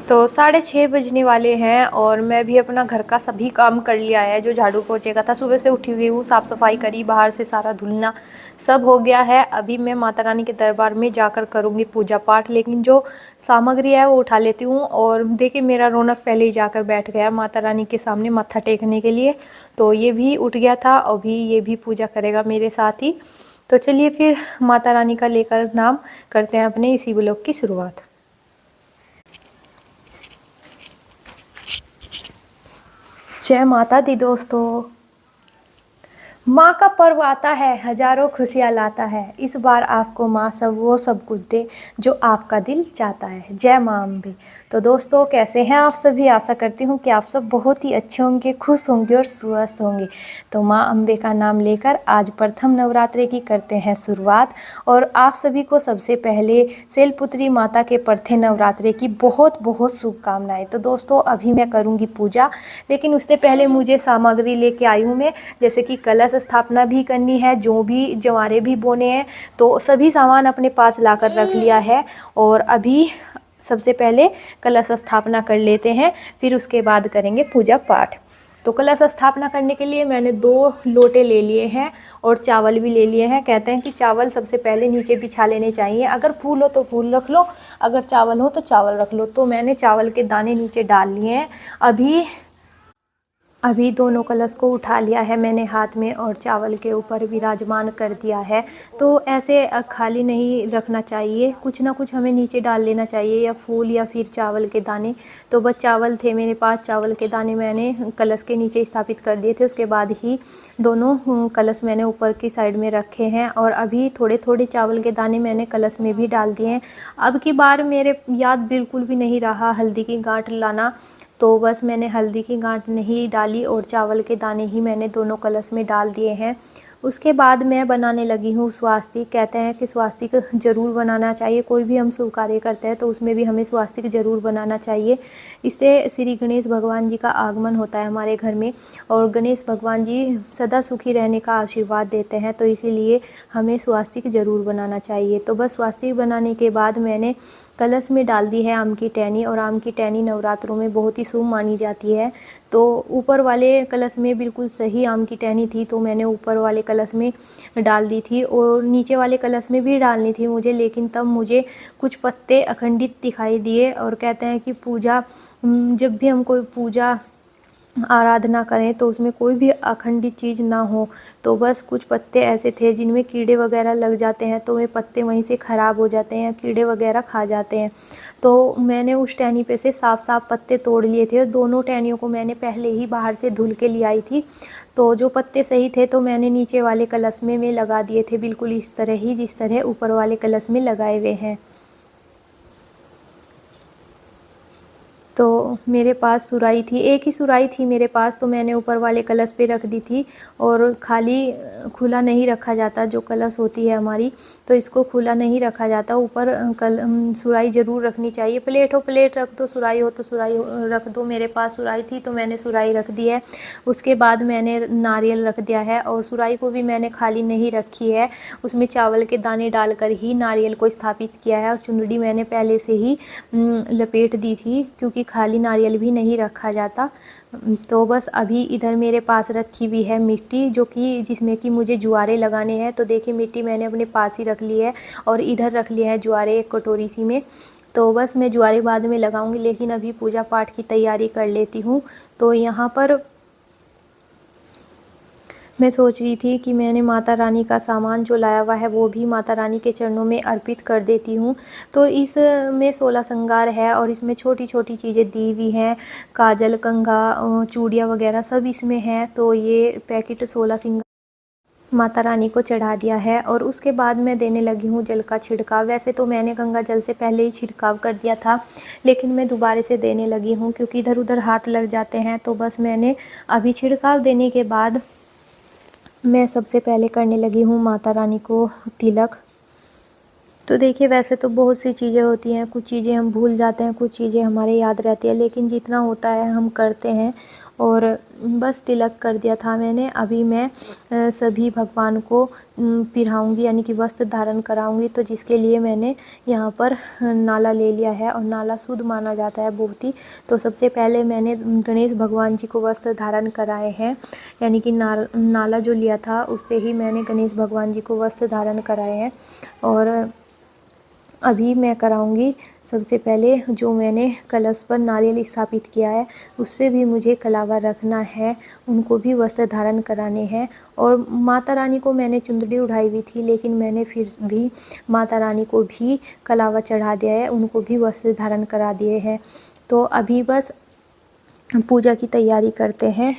तो 6:30 बजने वाले हैं और मैं भी अपना घर का सभी काम कर लिया है। जो झाड़ू पोछे का था, सुबह से उठी हुई हूँ, साफ़ सफाई करी, बाहर से सारा धुलना सब हो गया है। अभी मैं माता रानी के दरबार में जाकर करूँगी पूजा पाठ, लेकिन जो सामग्री है वो उठा लेती हूँ। और देखिए मेरा रौनक पहले ही जाकर बैठ गया माता रानी के सामने मत्था टेकने के लिए, तो ये भी उठ गया था। अभी ये भी पूजा करेगा मेरे साथ ही। तो चलिए फिर माता रानी का लेकर नाम करते हैं अपने इसी ब्लॉग की शुरुआत। जय माता दी दोस्तों। माँ का पर्व आता है, हजारों खुशियाँ लाता है। इस बार आपको माँ सब कुछ दे जो आपका दिल चाहता है। जय माँ अम्बे। तो दोस्तों कैसे हैं आप सभी? आशा करती हूँ कि आप सब बहुत ही अच्छे होंगे, खुश होंगे और स्वस्थ होंगे। तो माँ अम्बे का नाम लेकर आज प्रथम नवरात्रि की करते हैं शुरुआत। और आप सभी को सबसे पहले शैलपुत्री माता के प्रथम नवरात्रि की बहुत बहुत शुभकामनाएं। तो दोस्तों अभी मैं करूँगी पूजा, लेकिन उससे पहले मुझे सामग्री लेके आई हूँ मैं, जैसे कि कलश स्थापना भी करनी है, जो भी जवारे भी बोने हैं, तो सभी सामान अपने पास लाकर रख लिया है। और अभी सबसे पहले कलश स्थापना कर लेते हैं, फिर उसके बाद करेंगे पूजा पाठ। तो कलश स्थापना करने के लिए मैंने 2 लोटे ले लिए हैं और चावल भी ले लिए हैं। कहते हैं कि चावल सबसे पहले नीचे बिछा लेने चाहिए, अगर फूल हो तो फूल रख लो, अगर चावल हो तो चावल रख लो। तो मैंने चावल के दाने नीचे डाल लिए हैं। अभी दोनों कलश को उठा लिया है मैंने हाथ में और चावल के ऊपर विराजमान कर दिया है। तो ऐसे खाली नहीं रखना चाहिए, कुछ ना कुछ हमें नीचे डाल लेना चाहिए, या फूल या फिर चावल के दाने। तो बस चावल थे मेरे पास, चावल के दाने मैंने कलश के नीचे स्थापित कर दिए थे। उसके बाद ही दोनों कलश मैंने ऊपर की साइड में रखे हैं। और अभी थोड़े थोड़े चावल के दाने मैंने कलश में भी डाल दिए हैं। अब की बार मेरे याद बिल्कुल भी नहीं रहा हल्दी की गांठ लाना, तो बस मैंने हल्दी की गांठ नहीं डाली और चावल के दाने ही मैंने दोनों कलश में डाल दिए हैं। उसके बाद मैं बनाने लगी हूँ स्वास्तिक। कहते हैं कि स्वास्तिक ज़रूर बनाना चाहिए, कोई भी हम शुभ कार्य करते हैं तो उसमें भी हमें स्वास्तिक ज़रूर बनाना चाहिए। इससे श्री गणेश भगवान जी का आगमन होता है हमारे घर में, और गणेश भगवान जी सदा सुखी रहने का आशीर्वाद देते हैं, तो इसीलिए हमें स्वास्तिक ज़रूर बनाना चाहिए। तो बस स्वास्तिक बनाने के बाद मैंने कलश में डाल दी है आम की टहनी, और आम की टहनी नवरात्रों में बहुत ही शुभ मानी जाती है। तो ऊपर वाले कलश में बिल्कुल सही आम की टहनी थी, तो मैंने ऊपर वाले कलश में डाल दी थी, और नीचे वाले कलश में भी डालनी थी मुझे, लेकिन तब मुझे कुछ पत्ते अखंडित दिखाई दिए। और कहते हैं कि पूजा, जब भी हम कोई पूजा आराधना करें तो उसमें कोई भी अखंडित चीज़ ना हो। तो बस कुछ पत्ते ऐसे थे जिनमें कीड़े वगैरह लग जाते हैं, तो वे पत्ते वहीं से ख़राब हो जाते हैं, कीड़े वगैरह खा जाते हैं। तो मैंने उस टहनी पे से साफ साफ पत्ते तोड़ लिए थे। दोनों टहनियों को मैंने पहले ही बाहर से धुल के ले आई थी। तो जो पत्ते सही थे तो मैंने नीचे वाले कलश में लगा दिए थे, बिल्कुल इस तरह ही जिस तरह ऊपर वाले कलश में लगाए हुए हैं। तो मेरे पास सुराही थी, एक ही सुराही थी मेरे पास, तो मैंने ऊपर वाले कलश पे रख दी थी। और खाली खुला नहीं रखा जाता, जो कलश होती है हमारी, तो इसको खुला नहीं रखा जाता। ऊपर सुराही ज़रूर रखनी चाहिए। प्लेट हो प्लेट रख दो, सुराही हो तो सुराही रख दो। मेरे पास सुराही थी तो मैंने सुराही रख दी है। उसके बाद मैंने नारियल रख दिया है, और सुराही को भी मैंने खाली नहीं रखी है, उसमें चावल के दाने डालकर ही नारियल को स्थापित किया है। और चुनरी मैंने पहले से ही लपेट दी थी, क्योंकि खाली नारियल भी नहीं रखा जाता। तो बस अभी इधर मेरे पास रखी हुई है मिट्टी, जो कि जिसमें कि मुझे जुआरे लगाने हैं। तो देखिए मिट्टी मैंने अपने पास ही रख ली है, और इधर रख लिया है जुआरे एक कटोरी सी में। तो बस मैं जुआरे बाद में लगाऊंगी, लेकिन अभी पूजा पाठ की तैयारी कर लेती हूँ। तो यहाँ पर मैं सोच रही थी कि मैंने माता रानी का सामान जो लाया हुआ है वो भी माता रानी के चरणों में अर्पित कर देती हूँ। तो इसमें 16 श्रृंगार है, और इसमें छोटी छोटी चीज़ें दी हुई हैं, काजल, कंघा, चूड़ियाँ वगैरह सब इसमें हैं। तो ये पैकेट 16 श्रृंगार माता रानी को चढ़ा दिया है। और उसके बाद मैं देने लगी हूँ जल का छिड़काव। वैसे तो मैंने गंगा जल से पहले ही छिड़काव कर दिया था, लेकिन मैं दोबारा से देने लगी हूँ क्योंकि इधर उधर हाथ लग जाते हैं। तो बस मैंने अभी छिड़काव देने के बाद मैं सबसे पहले करने लगी हूँ माता रानी को तिलक। तो देखिए वैसे तो बहुत सी चीज़ें होती हैं, कुछ चीज़ें हम भूल जाते हैं, कुछ चीज़ें हमारे याद रहती है, लेकिन जितना होता है हम करते हैं। और बस तिलक कर दिया था मैंने। अभी मैं सभी भगवान को पिराऊँगी यानी कि वस्त्र धारण कराऊँगी। तो जिसके लिए मैंने यहाँ पर नाला ले लिया है और नाला शुद्ध माना जाता है बहुत ही। तो सबसे पहले मैंने गणेश भगवान जी को वस्त्र धारण कराए हैं, यानी कि नाला जो लिया था उससे ही मैंने गणेश भगवान जी को वस्त्र धारण कराए हैं। और अभी मैं कराऊंगी सबसे पहले जो मैंने कलश पर नारियल स्थापित किया है उस पर भी मुझे कलावा रखना है, उनको भी वस्त्र धारण कराने हैं। और माता रानी को मैंने चुंदड़ी उठाई हुई थी, लेकिन मैंने फिर भी माता रानी को भी कलावा चढ़ा दिया है, उनको भी वस्त्र धारण करा दिए हैं। तो अभी बस पूजा की तैयारी करते हैं।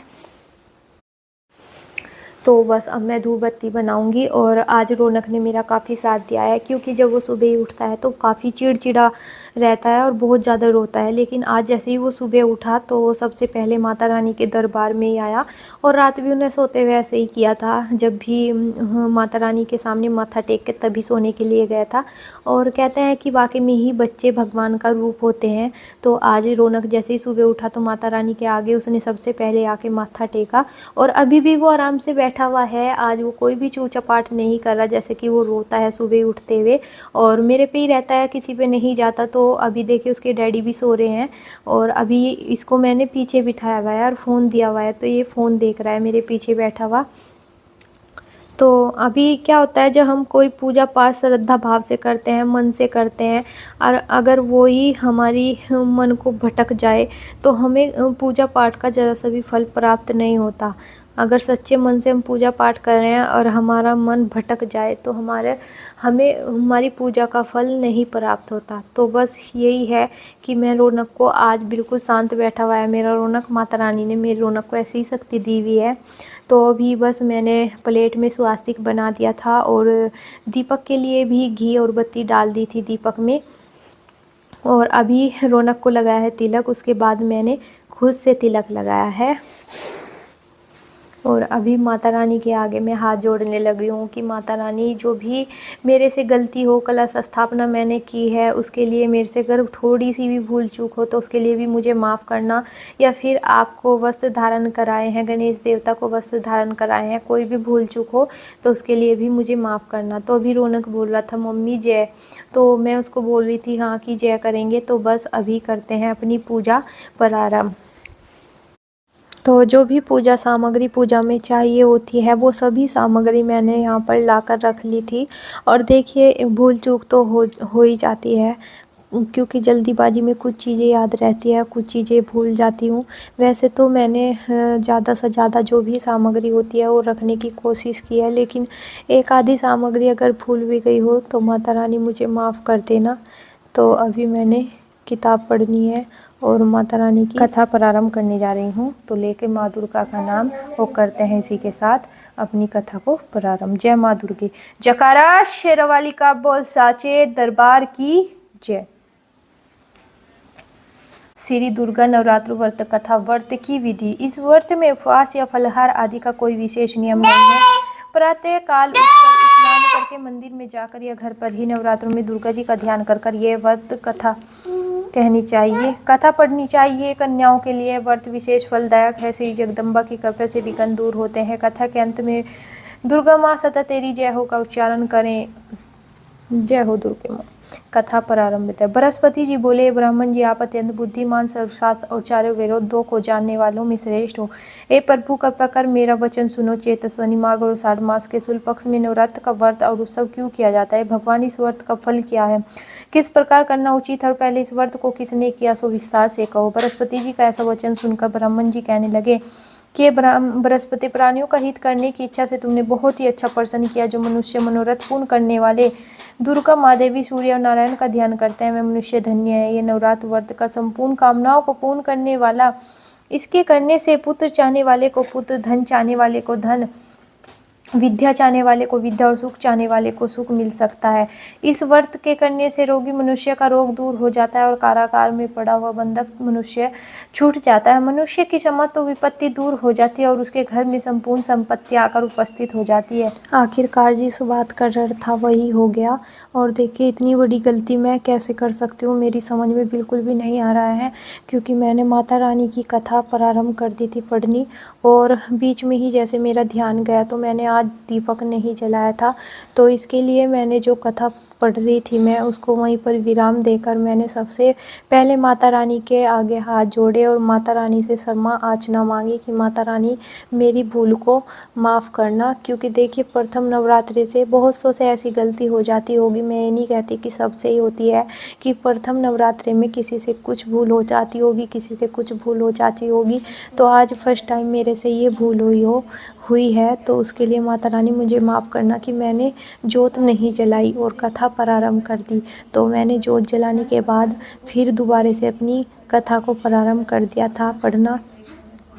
तो बस अब मैं धूप बत्ती बनाऊंगी। और आज रौनक ने मेरा काफ़ी साथ दिया है, क्योंकि जब वो सुबह ही उठता है तो काफ़ी चिड़चिड़ा रहता है और बहुत ज़्यादा रोता है। लेकिन आज जैसे ही वो सुबह उठा तो वो सबसे पहले माता रानी के दरबार में ही आया। और रात भी उन्हें सोते हुए ऐसे ही किया था, जब भी माता रानी के सामने माथा टेक के तभी सोने के लिए गया था। और कहते हैं कि वाकई में ही बच्चे भगवान का रूप होते हैं। तो आज रौनक जैसे ही सुबह उठा तो माता रानी के आगे उसने सबसे पहले आके माथा टेका। और अभी भी वो आराम से बैठा हुआ है, आज वो कोई भी चूचपाट नहीं कर रहा जैसे कि वो रोता है सुबह उठते हुए। और मेरे पे ही रहता है, किसी पे नहीं जाता। तो अभी देखिए उसके डैडी भी सो रहे हैं और अभी इसको मैंने पीछे बिठाया हुआ है और फ़ोन दिया हुआ है, तो ये फ़ोन देख रहा है मेरे पीछे बैठा हुआ। तो अभी क्या होता है, जब हम कोई पूजा पाठ श्रद्धा भाव से करते हैं, मन से करते हैं, और अगर वो ही हमारी मन को भटक जाए तो हमें पूजा पाठ का ज़रा सा भी फल प्राप्त नहीं होता। अगर सच्चे मन से हम पूजा पाठ कर रहे हैं और हमारा मन भटक जाए तो हमें हमारी पूजा का फल नहीं प्राप्त होता। तो बस यही है कि मैं रौनक को आज बिल्कुल शांत बैठा हुआ है मेरा रौनक। माता रानी ने मेरी रौनक को ऐसी ही शक्ति दी हुई है। तो अभी बस मैंने प्लेट में स्वास्तिक बना दिया था और दीपक के लिए भी घी और बत्ती डाल दी थी दीपक में। और अभी रौनक को लगाया है तिलक, उसके बाद मैंने खुद से तिलक लगाया है। और अभी माता रानी के आगे मैं हाथ जोड़ने लगी हूँ कि माता रानी, जो भी मेरे से गलती हो, कलश स्थापना मैंने की है उसके लिए मेरे से अगर थोड़ी सी भी भूल चूक हो तो उसके लिए भी मुझे माफ़ करना। या फिर आपको वस्त्र धारण कराए हैं, गणेश देवता को वस्त्र धारण कराए हैं, कोई भी भूल चूक हो तो उसके लिए भी मुझे माफ़ करना। तो अभी रौनक बोल रहा था मम्मी जय, तो मैं उसको बोल रही थी हाँ कि जय करेंगे। तो बस अभी करते हैं अपनी पूजा प्रारंभ। तो जो भी पूजा सामग्री पूजा में चाहिए होती है वो सभी सामग्री मैंने यहाँ पर लाकर रख ली थी। और देखिए भूल चूक तो हो ही जाती है, क्योंकि जल्दीबाजी में कुछ चीज़ें याद रहती है, कुछ चीज़ें भूल जाती हूँ। वैसे तो मैंने ज़्यादा से ज़्यादा जो भी सामग्री होती है वो रखने की कोशिश की है, लेकिन एक आधी सामग्री अगर भूल भी गई हो तो माता रानी मुझे माफ़ कर देना। तो अभी मैंने किताब पढ़नी है और माता रानी की कथा प्रारंभ करने जा रही हूँ। तो लेके माँ दुर्गा का नाम वो करते हैं इसी के साथ अपनी कथा को प्रारंभ। जय माँ दुर्गे, जयकारा शेरवाली का बोल साचे दरबार की जय। श्री दुर्गा नवरात्र व्रत कथा। व्रत की विधि। इस व्रत में उपवास या फलहार आदि का कोई विशेष नियम नहीं है। प्रातः काल उठकर स्नान करके मंदिर में जाकर या घर पर ही नवरात्रों में दुर्गा जी का ध्यान कर कर ये व्रत कथा कहनी चाहिए, कथा पढ़नी चाहिए। कन्याओं के लिए व्रत विशेष फलदायक है। श्री जगदम्बा की कृपा से विघ्न दूर होते हैं। कथा के अंत में दुर्गा माँ सदा तेरी जय हो का उच्चारण करें। जय हो दुर्गे माँ। कथा प्रारंभ है। बृहस्पति जी बोले, ब्राह्मण जी आप अत्यंत बुद्धिमान, सर्वशास्त्र और चारों वेदों को जानने वालों में श्रेष्ठ हो। हे प्रभु कृपा कर मेरा वचन सुनो। चेतस्वनी माघ और आषाढ़ मास के शुक्ल पक्ष में नवरात्र का व्रत और उत्सव क्यों किया जाता है? भगवान इस व्रत का फल क्या है? किस प्रकार करना उचित है और पहले इस व्रत को किसने किया, सो विस्तार से कहो। बृहस्पति जी का ऐसा वचन सुनकर ब्राह्मण जी कहने लगे कि बृहस्पति, प्राणियों का हित करने की इच्छा से तुमने बहुत ही अच्छा प्रश्न किया। जो मनुष्य मनोरथ पूर्ण करने वाले दुर्गा माँ देवी, सूर्य और नारायण का ध्यान करते हैं वे मनुष्य धन्य है। ये नवरात्र व्रत का संपूर्ण कामनाओं को पूर्ण करने वाला। इसके करने से पुत्र चाहने वाले को पुत्र, धन चाहने वाले को धन विद्या चाहने वाले को विद्या और सुख चाहने वाले को सुख मिल सकता है। इस व्रत के करने से रोगी मनुष्य का रोग दूर हो जाता है और कारागार में पड़ा हुआ बंधक मनुष्य छूट जाता है। मनुष्य की समस्त तो विपत्ति दूर हो जाती है और उसके घर में संपूर्ण संपत्ति आकर उपस्थित हो जाती है। आखिरकार जिस बात का डर था वही हो गया। और देखिए इतनी बड़ी गलती मैं कैसे कर सकती हूँ, मेरी समझ में बिल्कुल भी नहीं आ रहा है, क्योंकि मैंने माता रानी की कथा प्रारंभ कर दी थी पढ़नी, और बीच में ही जैसे मेरा ध्यान गया तो मैंने आज दीपक नहीं जलाया था। तो इसके लिए मैंने जो कथा पढ़ रही थी मैं उसको वहीं पर विराम देकर मैंने सबसे पहले माता रानी के आगे हाथ जोड़े और माता रानी से क्षमा याचना मांगी कि माता रानी मेरी भूल को माफ़ करना। क्योंकि देखिए प्रथम नवरात्रि से बहुत सौ से ऐसी गलती हो जाती होगी, मैं ये नहीं कहती कि सबसे ही होती है, कि प्रथम नवरात्रि में किसी से कुछ भूल हो जाती होगी, किसी से कुछ भूल हो जाती होगी। तो आज फर्स्ट टाइम मेरे से ये भूल हुई है, तो उसके लिए माता रानी मुझे माफ़ करना कि मैंने जोत नहीं जलाई और कथा प्रारंभ कर दी। तो मैंने जोत जलाने के बाद फिर दोबारा से अपनी कथा को प्रारंभ कर दिया था पढ़ना।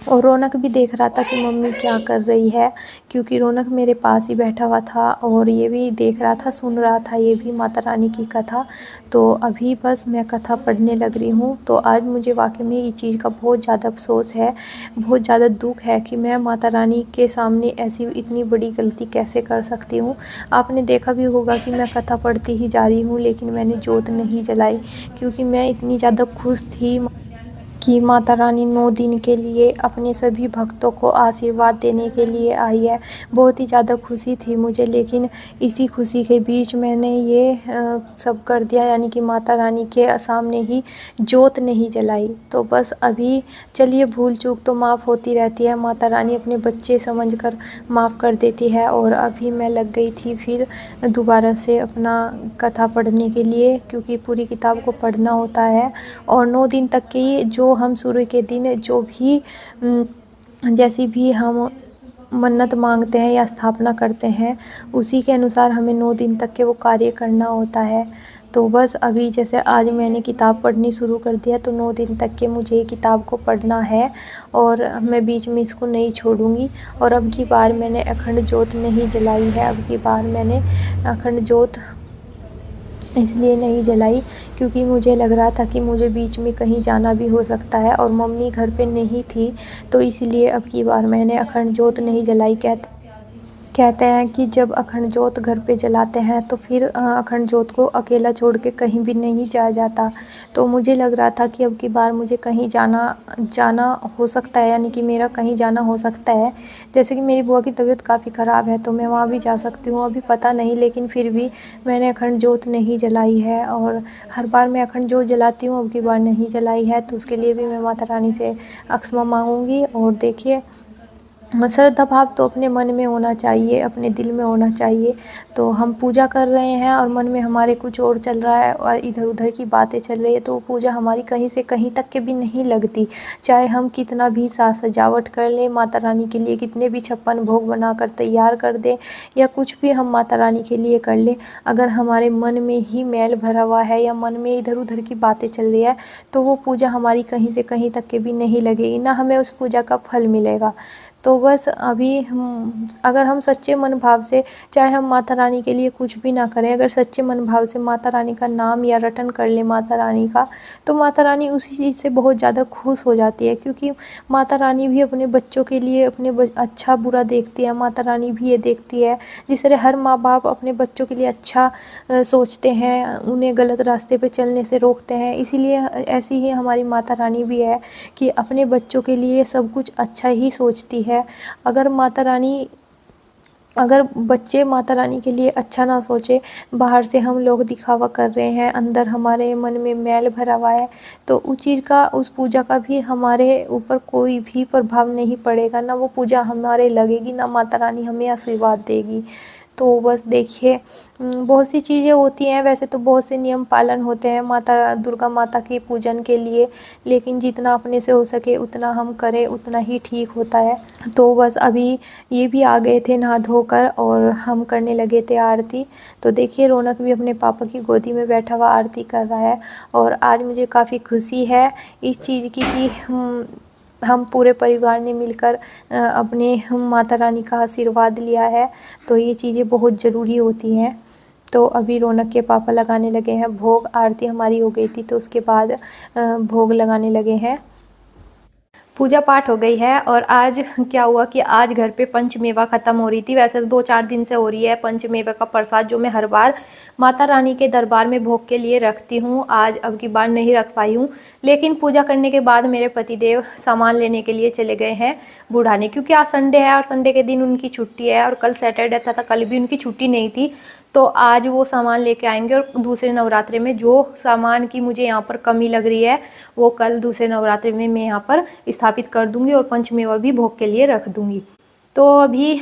और रौनक भी देख रहा था कि मम्मी क्या कर रही है, क्योंकि रौनक मेरे पास ही बैठा हुआ था और ये भी देख रहा था, सुन रहा था ये भी माता रानी की कथा। तो अभी बस मैं कथा पढ़ने लग रही हूँ। तो आज मुझे वाकई में इस चीज़ का बहुत ज़्यादा अफसोस है, बहुत ज़्यादा दुख है कि मैं माता रानी के सामने ऐसी इतनी बड़ी गलती कैसे कर सकती हूँ। आपने देखा भी होगा कि मैं कथा पढ़ती ही जा रही हूँ, लेकिन मैंने जोत नहीं जलाई, क्योंकि मैं इतनी ज़्यादा खुश थी कि माता रानी 9 दिन के लिए अपने सभी भक्तों को आशीर्वाद देने के लिए आई है। बहुत ही ज़्यादा खुशी थी मुझे, लेकिन इसी खुशी के बीच मैंने ये सब कर दिया, यानी कि माता रानी के सामने ही जोत नहीं जलाई। तो बस अभी चलिए भूल चूक तो माफ़ होती रहती है, माता रानी अपने बच्चे समझकर माफ़ कर देती है। और अभी मैं लग गई थी फिर दोबारा से अपना कथा पढ़ने के लिए, क्योंकि पूरी किताब को पढ़ना होता है। और 9 दिन तक की जो हम शुरू के दिन जो भी जैसी भी हम मन्नत मांगते हैं या स्थापना करते हैं, उसी के अनुसार हमें 9 दिन तक के वो कार्य करना होता है। तो बस अभी जैसे आज मैंने किताब पढ़नी शुरू कर दिया, तो 9 दिन तक के मुझे ये किताब को पढ़ना है और मैं बीच में इसको नहीं छोड़ूंगी। और अब की बार मैंने अखंड जोत नहीं जलाई है, अब की बार मैंने अखंड जोत इसलिए नहीं जलाई क्योंकि मुझे लग रहा था कि मुझे बीच में कहीं जाना भी हो सकता है और मम्मी घर पे नहीं थी, तो इसलिए अब की बार मैंने अखंड जोत नहीं जलाई। कहते हैं कि जब अखंड जोत घर पे जलाते हैं तो फिर अखंड जोत को अकेला छोड़ के कहीं भी नहीं जाया जाता। तो मुझे लग रहा था कि अब की बार मुझे कहीं जाना हो सकता है, यानी कि मेरा कहीं जाना हो सकता है। जैसे कि मेरी बुआ की तबीयत काफ़ी ख़राब है, तो मैं वहाँ भी जा सकती हूँ, अभी पता नहीं, लेकिन फिर भी मैंने अखंड जोत नहीं जलाई है। और हर बार मैं अखंड जोत जलाती हूँ, अब की बार नहीं जलाई है, तो उसके लिए भी मैं माता रानी से क्षमा मांगूंगी। और देखिए श्रद्धा भाव तो अपने मन में होना चाहिए, अपने दिल में होना चाहिए। तो हम पूजा कर रहे हैं और मन में हमारे कुछ और चल रहा है और इधर उधर की बातें चल रही है, तो पूजा हमारी कहीं से कहीं तक के भी नहीं लगती। चाहे हम कितना भी साज सजावट कर लें, माता रानी के लिए कितने भी 56 भोग बनाकर तैयार कर दें या कुछ भी हम माता रानी के लिए कर लें, अगर हमारे मन में ही मैल भरा हुआ है या मन में इधर उधर की बातें चल रही है, तो वो पूजा हमारी कहीं से कहीं तक के भी नहीं लगेगी, ना हमें उस पूजा का फल मिलेगा। तो बस अभी अगर हम सच्चे मन भाव से, चाहे हम माता रानी के लिए कुछ भी ना करें, अगर सच्चे मन भाव से माता रानी का नाम या रटन कर ले माता रानी का, तो माता रानी उसी चीज़ से बहुत ज़्यादा खुश हो जाती है। क्योंकि माता रानी भी अपने बच्चों के लिए अच्छा बुरा देखती है, माता रानी भी ये देखती है जिस तरह हर माँ बाप अपने बच्चों के लिए अच्छा सोचते हैं, उन्हें गलत रास्ते पे चलने से रोकते हैं, इसीलिए ऐसी ही हमारी माता रानी भी है कि अपने बच्चों के लिए सब कुछ अच्छा ही सोचती है। अगर बच्चे माता रानी के लिए अच्छा ना सोचे, बाहर से हम लोग दिखावा कर रहे हैं, अंदर हमारे मन में मैल भरा हुआ है, तो उस चीज़ का, उस पूजा का भी हमारे ऊपर कोई भी प्रभाव नहीं पड़ेगा, ना वो पूजा हमारे लगेगी, ना माता रानी हमें आशीर्वाद देगी। तो बस देखिए बहुत सी चीज़ें होती हैं, वैसे तो बहुत से नियम पालन होते हैं माता दुर्गा माता के पूजन के लिए, लेकिन जितना अपने से हो सके उतना हम करें, उतना ही ठीक होता है। तो बस अभी ये भी आ गए थे नहा धोकर और हम करने लगे थे आरती। तो देखिए रौनक भी अपने पापा की गोदी में बैठा हुआ आरती कर रहा है। और आज मुझे काफ़ी खुशी है इस चीज़ की कि हम पूरे परिवार ने मिलकर अपने माता रानी का आशीर्वाद लिया है, तो ये चीज़ें बहुत ज़रूरी होती हैं। तो अभी रौनक के पापा लगाने लगे हैं भोग। आरती हमारी हो गई थी तो उसके बाद भोग लगाने लगे हैं। पूजा पाठ हो गई है और आज क्या हुआ कि आज घर पे पंचमेवा ख़त्म हो रही थी। वैसे तो 2-4 दिन से हो रही है पंचमेवा का प्रसाद, जो मैं हर बार माता रानी के दरबार में भोग के लिए रखती हूँ। आज अब की बार नहीं रख पाई हूँ, लेकिन पूजा करने के बाद मेरे पतिदेव सामान लेने के लिए चले गए हैं बुढ़ाने, क्योंकि आज संडे है और संडे के दिन उनकी छुट्टी है और कल सैटरडे था, कल भी उनकी छुट्टी नहीं थी। तो आज वो सामान लेके आएंगे और दूसरे नवरात्रे में जो सामान की मुझे यहाँ पर कमी लग रही है वो कल दूसरे नवरात्रे में मैं यहाँ पर स्थापित कर दूंगी और पंचमेवा भी भोग के लिए रख दूंगी। तो अभी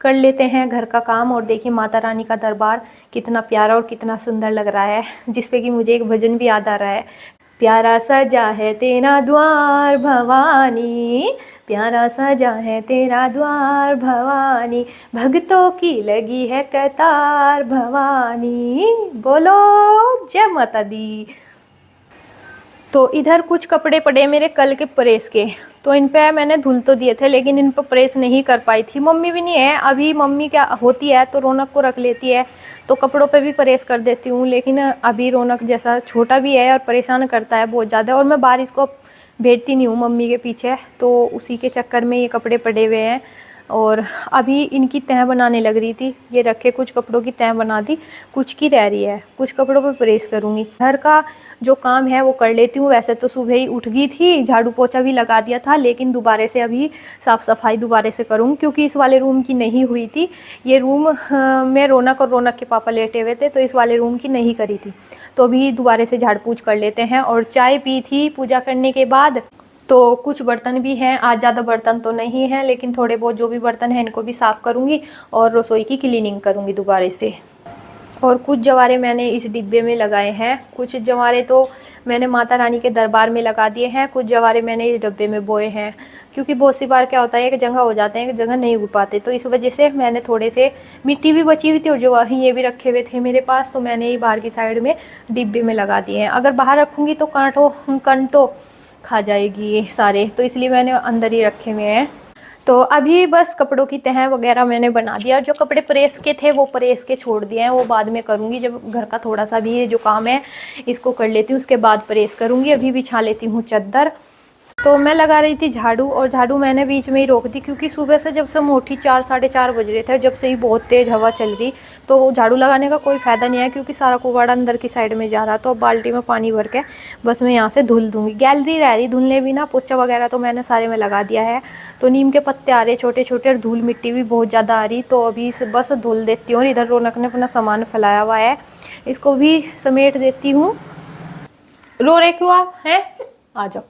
कर लेते हैं घर का काम। और देखिए माता रानी का दरबार कितना प्यारा और कितना सुंदर लग रहा है, जिसपे कि मुझे एक भजन भी याद आ रहा है। प्यारा सजा है तेरा द्वार भवानी, प्यारा सजा है तेरा द्वार भवानी, भक्तों की लगी है कतार भवानी, बोलो जय माता दी। तो इधर कुछ कपड़े पड़े मेरे कल के प्रेस के, तो इन पे मैंने धुल तो दिए थे लेकिन इन पर प्रेस नहीं कर पाई थी। मम्मी भी नहीं है अभी, मम्मी क्या होती है तो रौनक को रख लेती है, तो कपड़ों पे भी प्रेस कर देती हूँ। लेकिन अभी रौनक जैसा छोटा भी है और परेशान करता है बहुत ज़्यादा, और मैं बारिश को भेजती नहीं हूँ मम्मी के पीछे, तो उसी के चक्कर में ये कपड़े पड़े हुए हैं। और अभी इनकी तह बनाने लग रही थी, ये रखे कुछ कपड़ों की तह बना दी, कुछ की रह रही है, कुछ कपड़ों पे प्रेस करूँगी। घर का जो काम है वो कर लेती हूँ। वैसे तो सुबह ही उठ गई थी, झाड़ू पोछा भी लगा दिया था, लेकिन दोबारा से अभी साफ़ सफाई दोबारा से करूँगी, क्योंकि इस वाले रूम की नहीं हुई थी। ये रूम में रौनक और रौनक के पापा लेटे हुए थे, तो इस वाले रूम की नहीं करी थी, तो अभी दोबारा से झाड़ पूछ कर लेते हैं। और चाय पी थी पूजा करने के बाद, तो कुछ बर्तन भी हैं। आज ज़्यादा बर्तन तो नहीं हैं, लेकिन थोड़े बहुत जो भी बर्तन हैं इनको भी साफ़ करूँगी और रसोई की क्लीनिंग करूँगी दोबारा से। और कुछ जवारे मैंने इस डिब्बे में लगाए हैं, कुछ जवारे तो मैंने माता रानी के दरबार में लगा दिए हैं, कुछ जवारे मैंने इस डब्बे में बोए हैं, क्योंकि बहुत सी बार क्या होता है एक जगह हो जाते हैं, एक जगह नहीं उग पाते, तो इस वजह से मैंने थोड़े से, मिट्टी भी बची हुई थी और जो ये भी रखे हुए थे मेरे पास, तो मैंने ये बाहर की साइड में डिब्बे में लगा दिए हैं। अगर बाहर रखूँगी तो कंटो खा जाएगी ये सारे, तो इसलिए मैंने अंदर ही रखे हुए हैं। तो अभी बस कपड़ों की तह वगैरह मैंने बना दिया, जो कपड़े प्रेस के थे वो प्रेस के छोड़ दिए हैं, वो बाद में करूँगी जब घर का थोड़ा सा भी जो काम है इसको कर लेती हूँ, उसके बाद प्रेस करूँगी। अभी बिछा लेती हूँ चद्दर। तो मैं लगा रही थी झाड़ू, और झाड़ू मैंने बीच में ही रोक दी, क्योंकि सुबह से जब से मैं उठी 4 साढ़े 4 बज रहे थे, जब से ही बहुत तेज़ हवा चल रही, तो झाड़ू लगाने का कोई फ़ायदा नहीं है, क्योंकि सारा कूड़ा अंदर की साइड में जा रहा। तो अब बाल्टी में पानी भर के बस मैं यहाँ से धुल दूँगी। गैलरी रह रही धुलने भी ना, पोछा वगैरह तो मैंने सारे में लगा दिया है। तो नीम के पत्ते आ रहे छोटे छोटे, और धूल मिट्टी भी बहुत ज़्यादा आ रही, तो अभी बस धुल देती हूँ। और इधर रौनक ने अपना सामान फैलाया हुआ है, इसको भी समेट देती हूँ। रो रहे क्यों आप हैं, आ जाओ।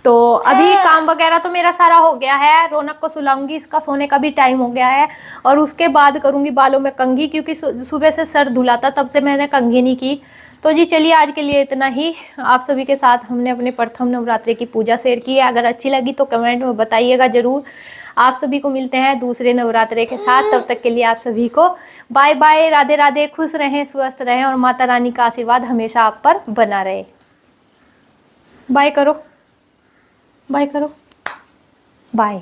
तो अभी काम वगैरह तो मेरा सारा हो गया है, रौनक को सुलाऊंगी, इसका सोने का भी टाइम हो गया है, और उसके बाद करूंगी बालों में कंघी, क्योंकि सुबह से सर धुला था तब से मैंने कंघी नहीं की। तो जी चलिए आज के लिए इतना ही। आप सभी के साथ हमने अपने प्रथम नवरात्रि की पूजा शेयर की है। अगर अच्छी लगी तो कमेंट में बताइएगा ज़रूर। आप सभी को मिलते हैं दूसरे नवरात्रि के साथ, तब तक के लिए आप सभी को बाय बाय, राधे राधे, खुश रहें, स्वस्थ रहें, और माता रानी का आशीर्वाद हमेशा आप पर बना रहे। बाय करो, बाय करो, बाय।